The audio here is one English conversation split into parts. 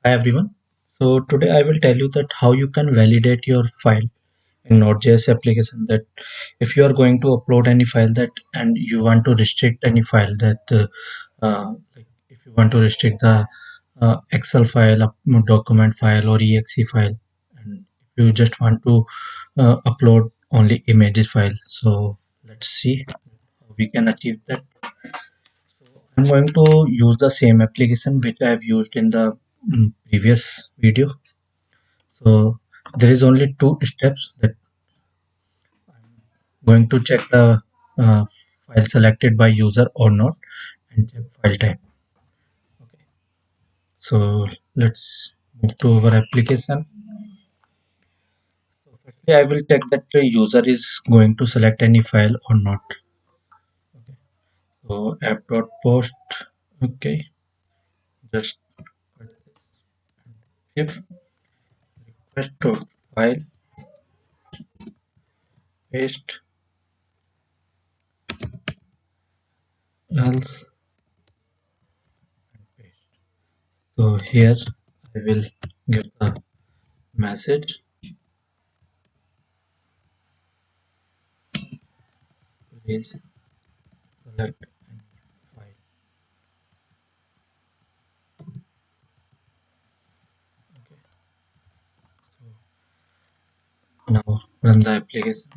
Hi everyone. So today I will tell you that how you can validate your file in Node.js application. That if you are going to upload any file that and you want to restrict any file like if you want to restrict the Excel file, document file, or exe file, and if you just want to upload only images file. So let's see how we can achieve that. I'm going to use the same application which I have used in the previous video. So there is only two steps that going to check the uh, file selected by user or not and check file type. Okay. So let's move to our application. So firstly, I will check that the user is going to select any file or not. Okay. So app.post. Okay. Just if request to file paste else paste. So here I will give the message please select any file. Okay. So now run the application.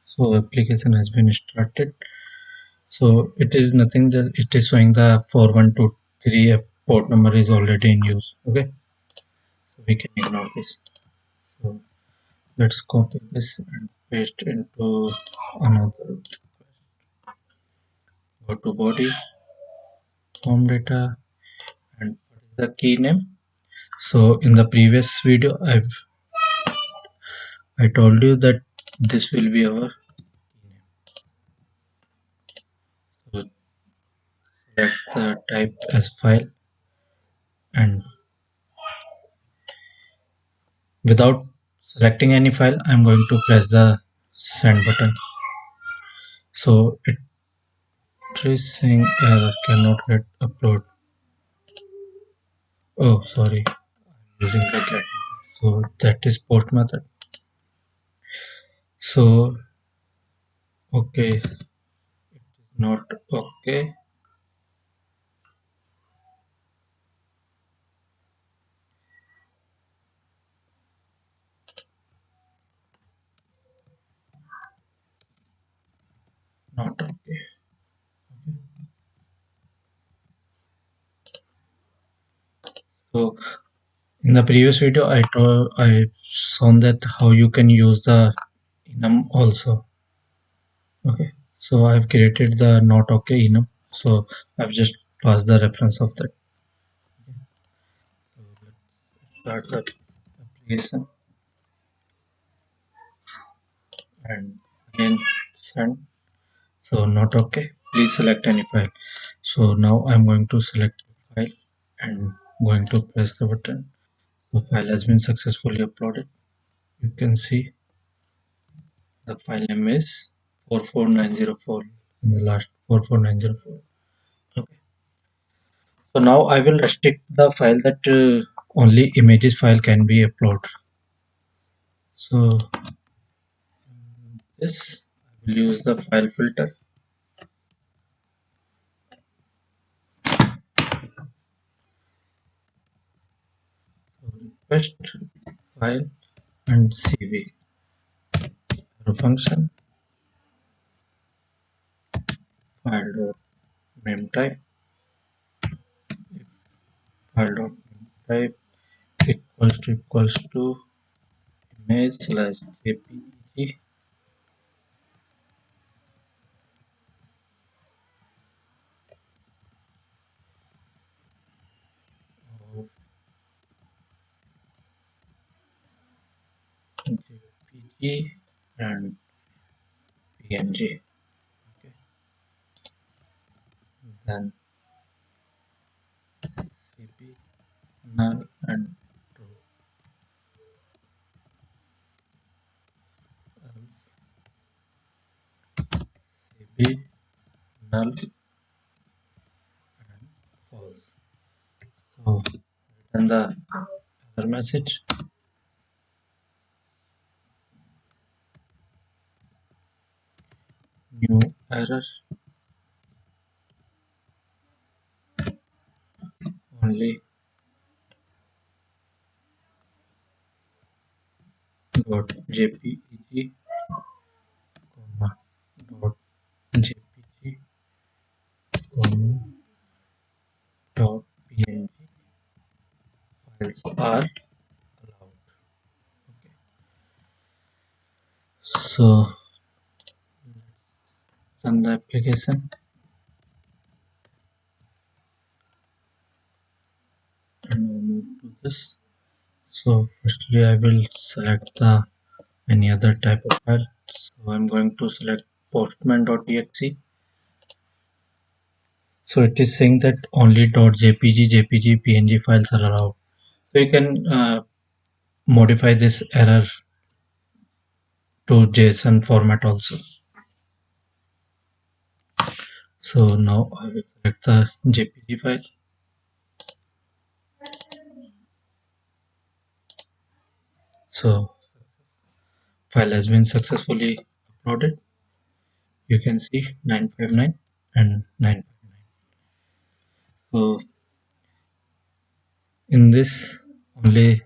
So application has been started. So it is nothing that it is showing the 4123 port number is already in use. Okay, so we can ignore this. So let's copy this and paste into another. Go to body, form data, and what is the key name? So in the previous video, I told you that this will be our so select the type as file and without selecting any file, I'm going to press the send button. So it is saying error cannot get upload. Oh, sorry, using the get method. So that is post method. So okay, not okay, not okay. So in the previous video, I shown that how you can use the enum also. Okay, so I've created the not okay enum. So I've just passed the reference of that. So let's start the application and again send. So not okay. Please select any file. So now I'm going to select the file and going to press the button. The file has been successfully uploaded. You can see the file name is 44904 in the last 44904. Okay. So now I will restrict the file that only images file can be uploaded. So this I will use the file filter. So request file and CV function file dot name type file dot name type equals to image slash jpeg or jpeg and png. Okay, then cp null and true else be null and false. So return the error message. New error. Only .jpeg, comma .jpg, comma .png files are allowed. Okay. So run the application and now move to this. So firstly I will select the any other type of file. So I'm going to select postman.exe. So it is saying that only .jpg, jpg, png files are allowed. So you can modify this error to JSON format also. So now I will select the JPG file. So file has been successfully uploaded. You can see 959 and 959. So in this only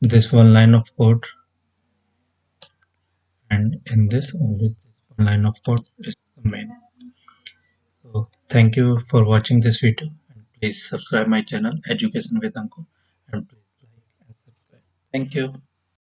this one line of code, and in this only this one line of code is the main. So thank you for watching this video, and please subscribe my channel Education with Anko, and please like and subscribe. Thank you.